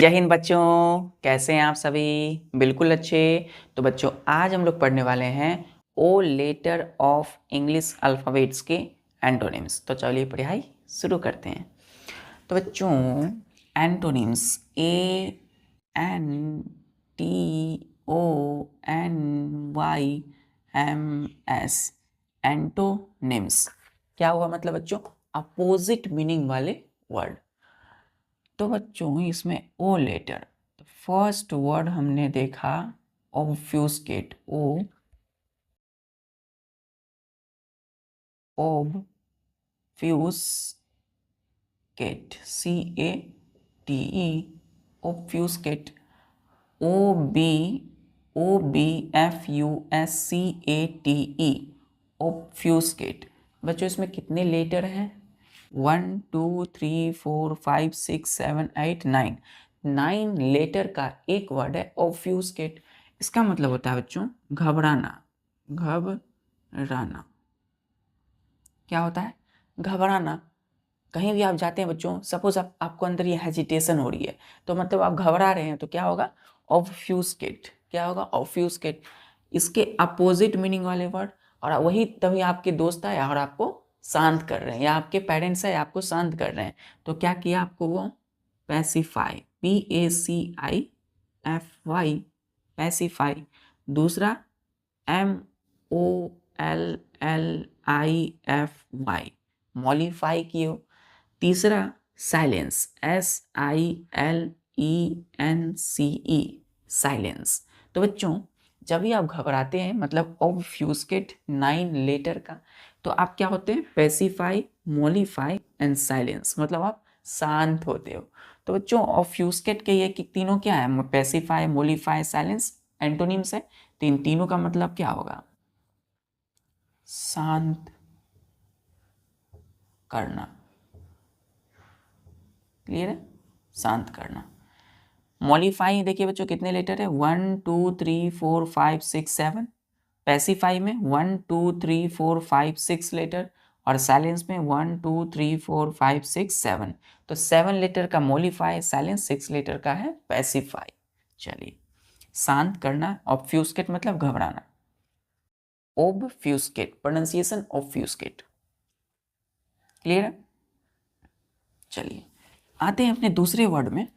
जय हिंद बच्चों, कैसे हैं आप सभी? बिल्कुल अच्छे। तो बच्चों आज हम लोग पढ़ने वाले हैं O letter of English alphabets के एंटोनिम्स। तो चलिए पढ़ाई शुरू करते हैं। तो बच्चों एंटोनिम्स ANTONYMS एंटोनिम्स क्या हुआ? मतलब बच्चों अपोजिट मीनिंग वाले वर्ड। तो बच्चों इसमें ओ लेटर, तो फर्स्ट वर्ड हमने देखा ऑब्फ्यूस्केट, ऑब्फ्यूस्केट, CATE, ऑब्फ्यूस्केट, OBFUSCATE, ऑब्फ्यूस्केट। बच्चों इसमें कितने लेटर हैं? 1 2 3 4 5 6 7 8 9 9 लेटर का एक वर्ड है ऑब्फ्यूस्केट। इसका मतलब होता है बच्चों घबराना। घबराना क्या होता है? घबराना। कहीं भी आप जाते हैं बच्चों, सपोज आपको अंदर ये हेजिटेशन हो रही है, तो मतलब आप घबरा रहे हैं, तो क्या होगा? ऑब्फ्यूस्केट। क्या होगा? ऑब्फ्यूस्केट। इसके अपोजिट मीनिंग वाले वर्ड, और वही तभी आपके दोस्त है और आपको शांत कर रहे हैं, या आपके पेरेंट्स है आपको शांत कर रहे हैं, तो क्या किया आपको? वो पैसिफाई, PACIFY, पैसिफाई। दूसरा MOLLIFY, मॉलिफाई किए हो। तीसरा साइलेंस, SILENCE, साइलेंस। तो बच्चों जब भी आप घबराते हैं, मतलब ऑब्फ्यूस्केट 9 लेटर का, तो आप क्या होते हैं? पैसिफाई, मॉलिफाई एंड साइलेंस, मतलब आप शांत होते हो। तो बच्चों ऑब्फ्यूस्केट के ये तीनों क्या है? पैसिफाई, मॉलिफाई, साइलेंस एंटोनिम्स है। तो इन तीनों का मतलब क्या होगा? शांत करना। क्लियर है? शांत करना। मॉलिफाई देखिए बच्चों कितने लेटर है? 1 2 3 4 5 6 7। पैसिफाई में 1 2 3 4 5 6 लेटर, और साइलेंस में 1 2 3 4 5 6 7। तो 7 लेटर का मॉलिफाई, साइलेंस 6 लेटर का है पैसिफाई। चलिए, शांत करना, ऑब्फ्यूस्केट मतलब घबराना। ऑब्फ्यूस्केट, प्रोनाउंसिएशन ऑब्फ्यूस्केट। क्लियर है? चलिए आते हैं अपने दूसरे वर्ड में।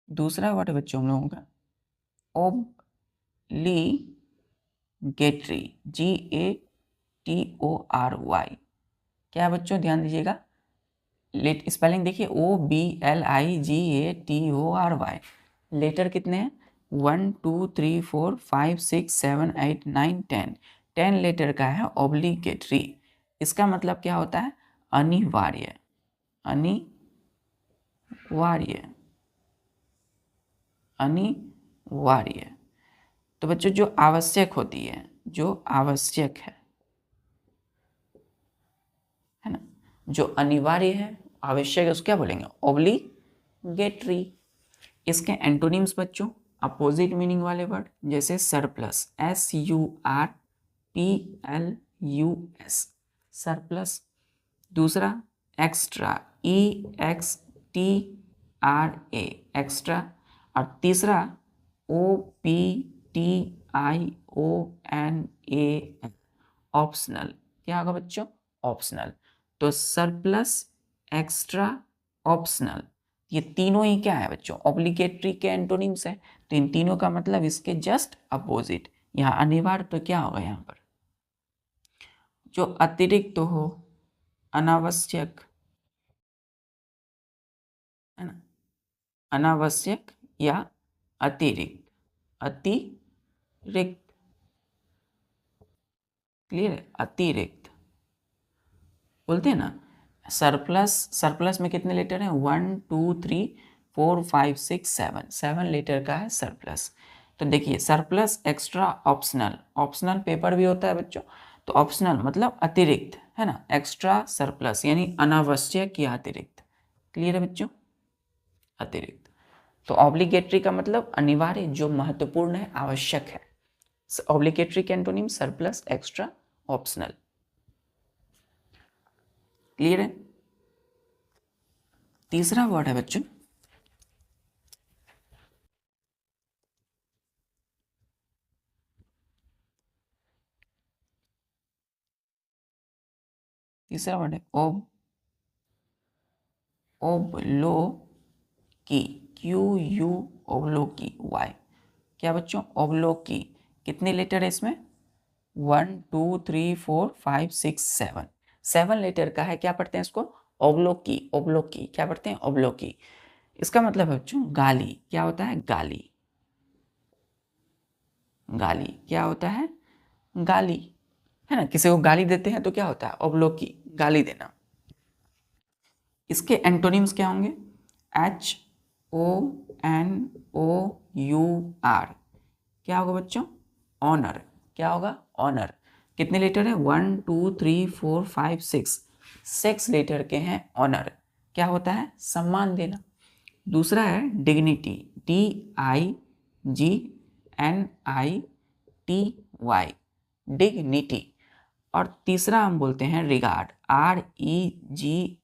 दूसरा वर्ड बच्चों हम लोगों का ऑब्लिगेटरी, GATORY। क्या बच्चों ध्यान दीजिएगा, लेट स्पेलिंग देखिए, OBLIGATORY। लेटर कितने हैं? 1 2 3 4 5 6 7 8 9 10। 10 लेटर का है ऑब्लिगेटरी। इसका मतलब क्या होता है? अनिवार्य। अनिवार्य, अनिवार्य। तो बच्चों जो आवश्यक होती है, जो आवश्यक है ना, जो अनिवार्य है, आवश्यक है, उसको क्या बोलेंगे? ऑब्लिगेटरी। इसके एंटोनिम्स बच्चों अपोजिट मीनिंग वाले वर्ड, जैसे सरप्लस, SURPLUS, सरप्लस। दूसरा एक्स्ट्रा, EXTRA, एक्स्ट्रा। और तीसरा OPTIONAL, ऑप्शनल। क्या होगा बच्चों? ऑप्शनल। तो सरप्लस, एक्स्ट्रा, ऑप्शनल, ये तीनों ही क्या है बच्चों? ऑब्लिगेटरी के एंटोनिम्स है। तो इन तीनों का मतलब इसके जस्ट अपोजिट। यहाँ अनिवार्य तो क्या होगा? यहाँ पर जो अतिरिक्त हो, अनावश्यक, है ना, अनावश्यक या अतिरिक्त, अतिरिक्त। क्लियर है? अतिरिक्त बोलते हैं ना। सरप्लस, सरप्लस में कितने लेटर हैं? 1 2 3 4 5 6 7। 7 लेटर का है सरप्लस। तो देखिए surplus, extra, optional. Optional paper भी होता है बच्चों, तो ऑप्शनल मतलब अतिरिक्त, है ना। एक्स्ट्रा, सरप्लस यानी अनावश्यक या अतिरिक्त। क्लियर है बच्चों? अतिरिक्त। तो ऑब्लिगेटरी का मतलब अनिवार्य, जो महत्वपूर्ण है, आवश्यक है। ऑब्लिगेटरी के antonym surplus, extra, optional. Clear है? तीसरा वर्ड है बच्चों तीसरा वर्ड है ओब्लोकी, QU ओब्लोकी Y। क्या बच्चों? ओब्लोकी। कितने लेटर है इसमें? 1 2 3 4 5 6 7, 7 लेटर का है। क्या पढ़ते हैं इसको? ओब्लोकी। ओब्लोकी क्या पढ़ते हैं? ओब्लोकी। इसका मतलब है बच्चों गाली। क्या होता है? गाली। गाली क्या होता है? गाली, है ना। किसी को गाली देते हैं तो क्या होता है? ओब्लोकी, गाली देना। इसके एंटोनिम्स क्या होंगे? HONOUR। क्या होगा बच्चों? ऑनर। क्या होगा? ऑनर। कितने लेटर है? 1 2 3 4 5 6, 6 लेटर के हैं ऑनर। क्या होता है? सम्मान देना। दूसरा है डिग्निटी, DIGNITY, डिग्निटी। और तीसरा हम बोलते हैं रिगार्ड, REGARD,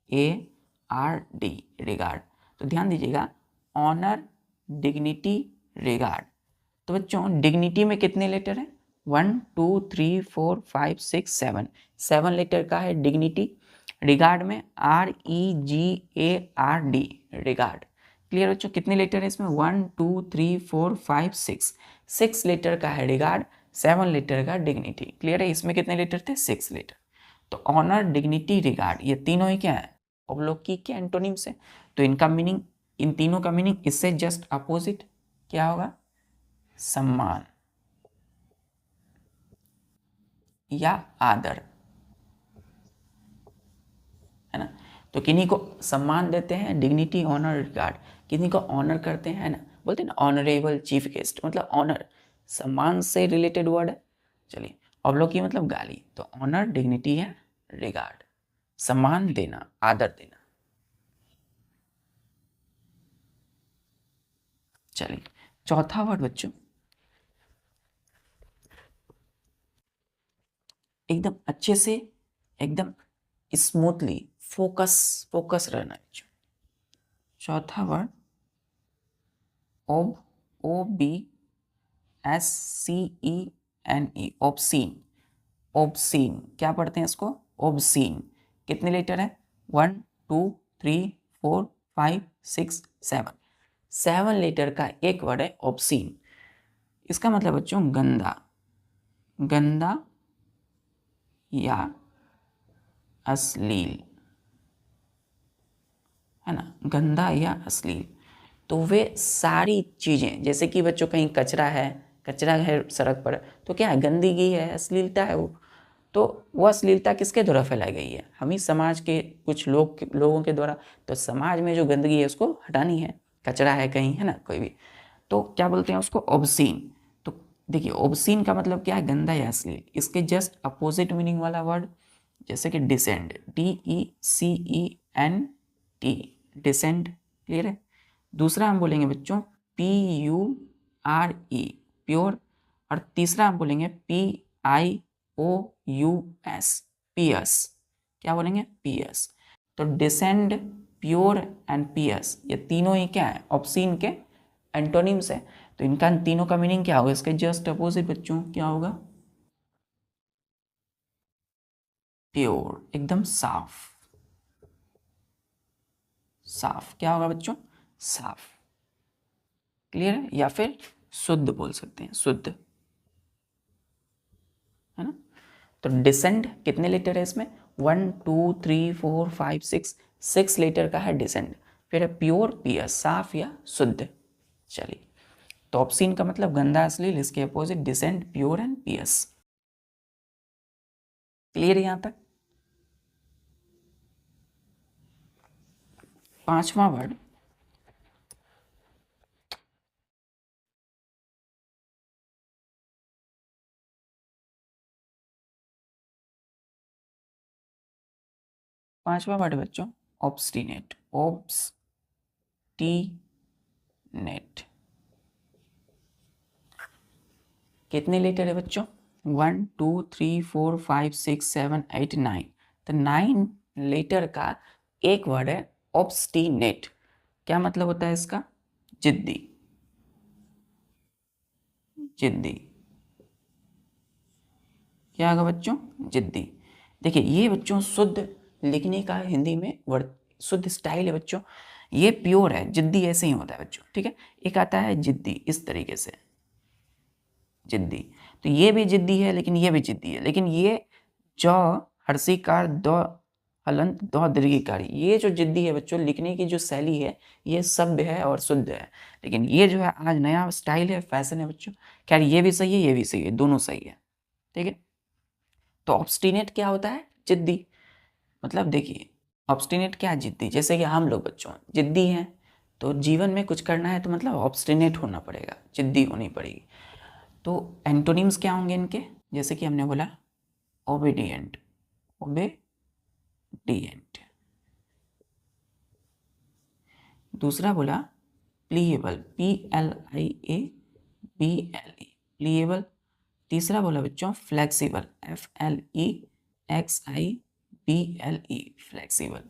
रिगार्ड। तो ध्यान दीजिएगा, ऑनर, डिग्निटी, रिगार्ड। तो बच्चों डिग्निटी में कितने लेटर हैं? 1 2 3 4 5 6 7, 7 लेटर का है डिग्निटी। रिगार्ड में REGARD, रिगार्ड। क्लियर बच्चों? कितने लेटर है इसमें? 1 2 3 4 5 6, 6 लेटर का है रिगार्ड, 7 लेटर का डिग्निटी। क्लियर है? इसमें कितने लेटर थे? 6 लेटर। तो ऑनर, डिग्निटी, रिगार्ड, ये तीनों ही क्या है? ओब्लोकी के एंटोनिम्स है। तो इनका मीनिंग, इन तीनों का मीनिंग इससे जस्ट अपोजिट क्या होगा? सम्मान या आदर, है ना। तो किन्हीं को सम्मान देते हैं, डिग्निटी, ऑनर, रिगार्ड। किन्हीं को ऑनर करते हैं ना, बोलते हैं ना ऑनरेबल चीफ गेस्ट, मतलब ऑनर, सम्मान से रिलेटेड वर्ड है। चलिए, अवलोकी मतलब गाली, तो ऑनर, डिग्निटी है, रिगार्ड, सम्मान देना, आदर देना। चलिए, चौथा वर्ड बच्चों, एकदम अच्छे से, एकदम स्मूथली, फोकस रहना है बच्चों। चौथा वर्ड OBSCENE, ऑब्सीन। ऑब्सीन क्या पढ़ते हैं इसको? ऑब्सीन। कितने लेटर है? 1 2 3 4 5 6 7, 7 लेटर का एक वर्ड है ऑब्सीन। इसका मतलब बच्चों गंदा, गंदा या अश्लील, है ना, गंदा या अश्लील। तो वे सारी चीज़ें, जैसे कि बच्चों कहीं कचरा है सड़क पर, तो क्या है? गंदगी है, अश्लीलता है वो। तो वो अश्लीलता किसके द्वारा फैलाई गई है? हम ही समाज के कुछ लोगों के द्वारा। तो समाज में जो गंदगी है उसको हटानी है, कचरा है कहीं, है ना, कोई भी, तो क्या बोलते हैं उसको? ऑब्सीन। तो देखिए, ऑब्सीन का मतलब क्या है? गंदा या अश्लील। इसके जस्ट अपोजिट मीनिंग वाला वर्ड, जैसे कि डिसेंड, DECENT, डिसेंड। क्लियर है? दूसरा हम बोलेंगे बच्चों PURE, प्योर। और तीसरा हम बोलेंगे PIOUS, पियस। क्या बोलेंगे? पियस। तो डिसेंड, प्योर एंड पियस, ये तीनों ही क्या है? ऑब्सीन के एंटोनिम्स है। तो इनका तीनों का मीनिंग क्या होगा? इसके जस्ट अपोजिट बच्चों क्या होगा? प्योर, एकदम साफ। साफ क्या होगा बच्चों? साफ। क्लियर है? या फिर शुद्ध बोल सकते हैं, शुद्ध, है ना। तो डिसेंड कितने लेटर है इसमें? 1 2 3 4 5 6, 6 लेटर का है डिसेंड। फिर है प्योर, पियस, साफ या शुद्ध। चलिए, तो ऑप्शन का मतलब गंदा, अश्लील, इसके opposite descend, pure and Paes. Clear है यहां तक? पांचवा वर्ड, पांचवा वर्ड बच्चों ऑब्स्टिनेट, ऑब्स्टिनेट। कितने लेटर है बच्चों? 1 2 3 4 5 6 7 8 9। तो 9 लेटर का एक वर्ड है ऑब्स्टिनेट क्या मतलब होता है इसका? जिद्दी, जिद्दी। क्या होगा बच्चों? जिद्दी। देखिए ये बच्चों शुद्ध लिखने का हिंदी में वर्ड, शुद्ध स्टाइल है बच्चों, ये प्योर है, जिद्दी ऐसे ही होता है बच्चों, ठीक है। एक आता है जिद्दी इस तरीके से, जिद्दी, तो ये भी जिद्दी है लेकिन ये भी जिद्दी है, लेकिन ये ज हर्षिकार द हलंत द दीर्घिकार, ये जो जिद्दी है बच्चों लिखने की जो शैली है ये सभ्य है और शुद्ध है, लेकिन ये जो है आज नया स्टाइल है, फैशन है बच्चों। खैर ये भी सही है ये भी सही है, दोनों सही है, ठीक है। तो ऑब्स्टिनेट क्या होता है? जिद्दी। मतलब देखिए ऑब्स्टिनेट क्या है? जिद्दी। जैसे कि हम लोग बच्चों जिद्दी हैं, तो जीवन में कुछ करना है तो मतलब ऑब्स्टिनेट होना पड़ेगा, जिद्दी होनी पड़ेगी। तो एंटोनिम्स क्या होंगे इनके? जैसे कि हमने बोला ओबीडिएंट, ओबेडिएंट। दूसरा बोला प्लीएबल, PLIABLE, प्लीएबल। तीसरा बोला बच्चों फ्लेक्सिबल, FLEXIBLE, फ्लेक्सिबल।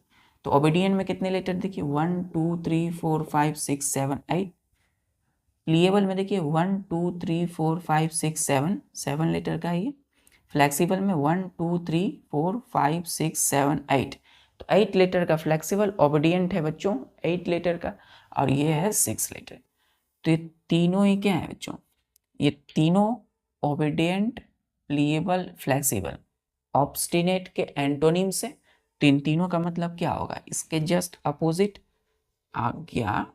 तो ओबीडिएंट में कितने लेटर देखिए 1 2 3 4 5 6 7 8। प्लीएबल में देखिए 1 2 3 4 5 6 7 लेटर का ये। फ्लेक्सिबल में 1 2 3 4 5 6 7 8, तो 8 लेटर का फ्लेक्सिबल। ओबीडिएंट है बच्चों 8 लेटर का, और ये है 6 लेटर। तो ये तीनों ही क्या है बच्चों? ये तीनों ओबीडिएंट, प्लीएबल, फ्लेक्सिबल, ऑब्स्टिनेट के एंटोनिम से। तो इन तीनों का मतलब क्या होगा? इसके जस्ट अपोजिट, आज्ञाकारी,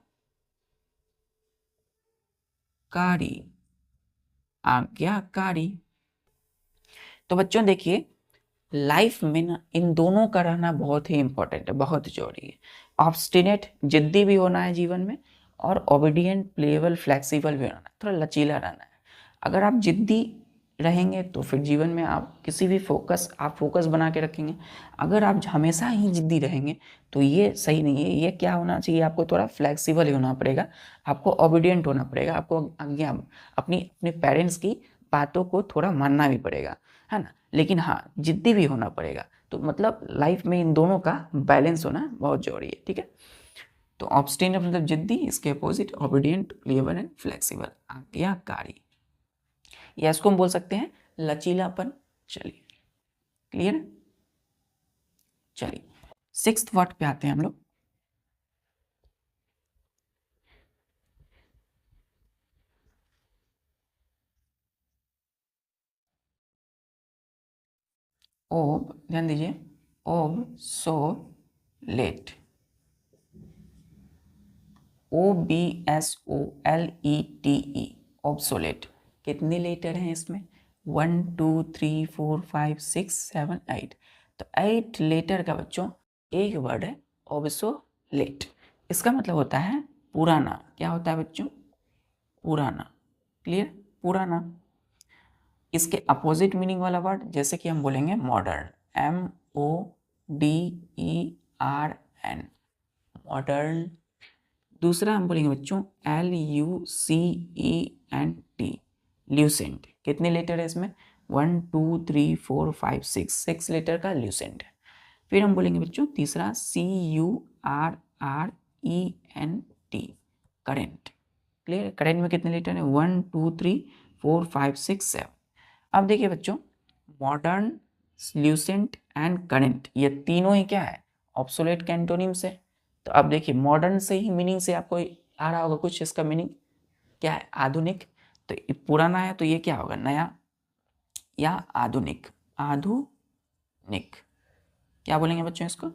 आज्ञाकारी। तो बच्चों देखिए लाइफ में ना इन दोनों का रहना बहुत ही इंपॉर्टेंट है, बहुत जरूरी है। ऑब्स्टिनेट जिद्दी भी होना है जीवन में, और ओबीडिएंट, प्लेएबल, फ्लेक्सिबल भी होना है, थोड़ा लचीला रहना है। अगर आप जिद्दी रहेंगे तो फिर जीवन में आप किसी भी फोकस बना के रखेंगे। अगर आप हमेशा ही जिद्दी रहेंगे तो ये सही नहीं है। ये क्या होना चाहिए? आपको थोड़ा फ्लेक्सिबल ही होना पड़ेगा, आपको ओबीडिएंट होना पड़ेगा, आपको आज्ञा अपनी अपने पेरेंट्स की बातों को थोड़ा मानना भी पड़ेगा, है ना। लेकिन हाँ जिद्दी भी होना पड़ेगा। तो मतलब लाइफ में इन दोनों का बैलेंस होना बहुत जरूरी है, ठीक है। तो ऑब्स्टिनेट मतलब जिद्दी, इसके opposite obedient, pliable and flexible, आज्ञाकारी, या इसको हम बोल सकते हैं लचीलापन। चलिए क्लियर, चलिए सिक्स्थ वर्ड पे आते हैं हम लोग। ओब, ध्यान दीजिए, ओब सो लेट, OBSOLETE, ऑब्सोलेट। कितने लेटर हैं इसमें? 1 2 3 4 5 6 7 8, तो 8 लेटर का बच्चों एक वर्ड है ऑब्सोलेट। इसका मतलब होता है पुराना। क्या होता है बच्चों? पुराना, क्लियर, पुराना। इसके अपोजिट मीनिंग वाला वर्ड जैसे कि हम बोलेंगे मॉडर्न, MODERN, मॉडर्न। दूसरा हम बोलेंगे बच्चों LUCENT, ल्यूसेंट। कितने लेटर है इसमें? 1 2 3 4 5 6 लेटर का ल्यूसेंट है। फिर हम बोलेंगे बच्चों तीसरा CURRENT, करेंट। क्लियर, करेंट में कितने लेटर है? 1 2 3 4 5 6 7। अब देखिए बच्चों मॉडर्न, ल्यूसेंट एंड करेंट, ये तीनों ही क्या है? ऑब्सोलेट के एंटोनिम्स है। तो अब देखिए मॉडर्न से ही मीनिंग से आपको आ रहा होगा कुछ, इसका मीनिंग क्या है? आधुनिक। तो पुराना है तो ये क्या होगा? नया या आधुनिक, आधुनिक। क्या बोलेंगे बच्चों इसको?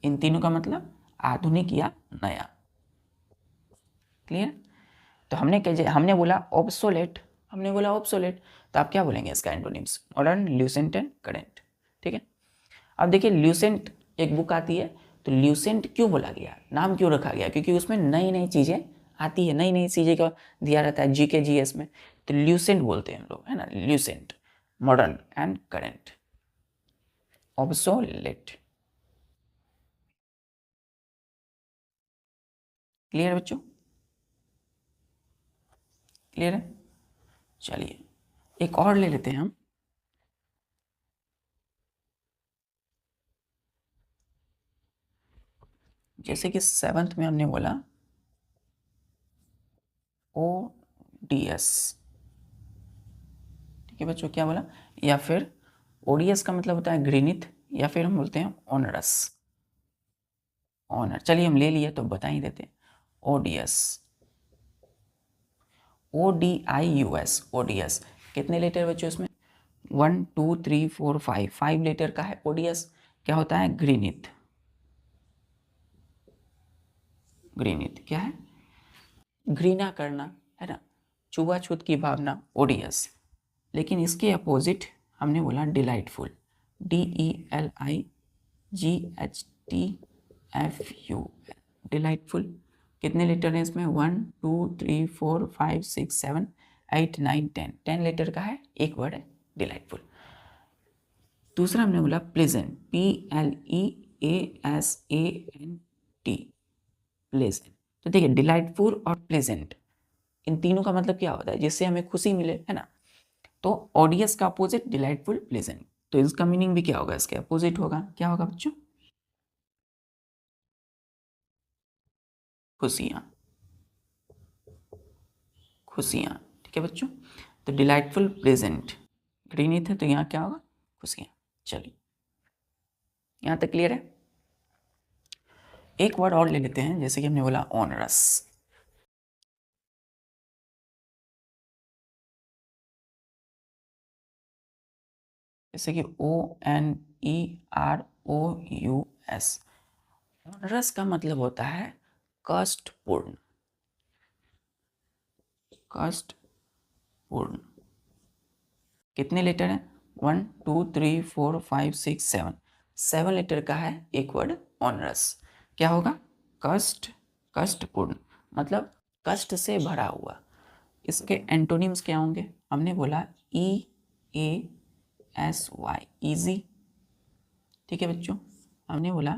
इन तीनों का मतलब आधुनिक या नया, क्लियर। तो हमने बोला ऑब्सोलेट, हमने बोला ऑब्सोलेट, तो आप क्या बोलेंगे इसका antonyms? Modern, Lucent and current, ठीक है। अब देखिए ल्यूसेंट एक बुक आती है, तो ल्यूसेंट क्यों बोला गया, नाम क्यों रखा गया? क्योंकि उसमें नई नई चीज़ें आती है, नई नई चीज़ें का दिया रहता है GK GS में, तो ल्यूसेंट बोलते हैं हम लोग, है ना, Lucent. Modern and current, obsolete. Clear बच्चों, क्लियर है। चलिए एक और ले लेते हैं हम। जैसे कि 7th में हमने बोला ODS, ठीक है बच्चों, क्या बोला, या फिर ODS का मतलब होता है घृणित, या फिर हम बोलते हैं ऑनरस, ऑनर। चलिए हम ले लिए तो बता ही देते हैं। ODS, ODIUS, ODS कितने लेटर बच्चों इसमें, 1 2 3 4 5, 5 लेटर का है ODS। क्या होता है, घृणित, घृणित क्या है, घृणा करना, है ना, छुआछूत की भावना, ODS। लेकिन इसके अपोजिट हमने बोला डिलाइटफुल, DELIGHTFUL, डिलाइटफुल। कितने लेटर हैं इसमें, 1 2 3 4 5 6 7 8 9 10, 10 लेटर का है, एक वर्ड है डिलाइटफुल। दूसरा हमने बोला प्लेजेंट, PLEASANT, प्लेजेंट। तो देखिए डिलाइटफुल और प्लेजेंट, इन तीनों का मतलब क्या होता है, जिससे हमें खुशी मिले, है ना। तो ODS का अपोजिट डिलाइटफुल, प्लेजेंट, तो इसका मीनिंग भी क्या होगा, इसके अपोजिट होगा, क्या होगा बच्चों, खुशियाँ, खुशियाँ, ठीक है बच्चों। तो डिलाइटफुल, प्लेजेंट, घृणित है, तो यहाँ क्या होगा, खुशियाँ। चलिए यहाँ तक क्लियर है। एक वर्ड और ले लेते हैं, जैसे कि हमने बोला ऑनरस, जैसे कि ONEROUS। ऑनरस का मतलब होता है कष्टपूर्ण, कष्टपूर्ण। कितने लेटर हैं, 1 2 3 4 5 6 7, 7 लेटर का है एक वर्ड ऑनरस। क्या होगा, कष्ट, कष्टपूर्ण मतलब कष्ट से भरा हुआ। इसके एंटोनिम्स क्या होंगे, हमने बोला EASY, इजी, ठीक है बच्चों। हमने बोला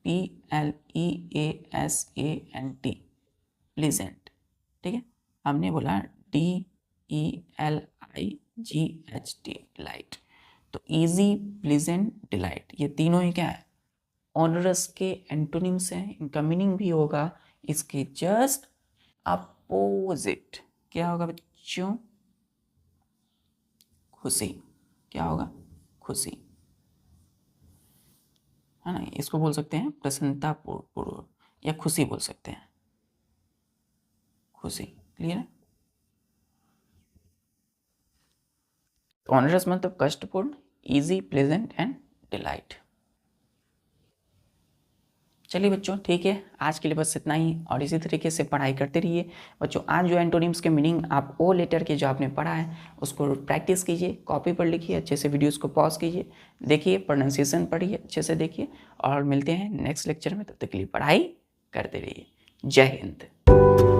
PLEASANT, प्लीजेंट, ठीक है। हमने बोला DELIGHT, डिलाइट। तो इजी, प्लीजेंट, डिलाइट, ये तीनों ही क्या है, ऑनरस के एंटोनिम्स हैं। इनका मीनिंग भी होगा इसके जस्ट अपोजिट। क्या होगा बच्चों, खुशी, क्या होगा, खुशी, है ना। इसको बोल सकते हैं प्रसन्नता पूर्व, या खुशी बोल सकते हैं, खुशी, क्लियर है। तो ऑनरस मतलब कष्टपूर्ण, इजी, प्लेजेंट एंड डिलाइट। चलिए बच्चों ठीक है, आज के लिए बस इतना ही, और इसी तरीके से पढ़ाई करते रहिए बच्चों। आज जो एंटोनिम्स के मीनिंग आप ओ लेटर के जो आपने पढ़ा है उसको प्रैक्टिस कीजिए, कॉपी पर लिखिए, अच्छे से वीडियोस को पॉज कीजिए, देखिए, प्रोनाउंसिएशन पढ़िए, अच्छे से देखिए, और मिलते हैं नेक्स्ट लेक्चर में। तब तक के लिए पढ़ाई करते रहिए। जय हिंद।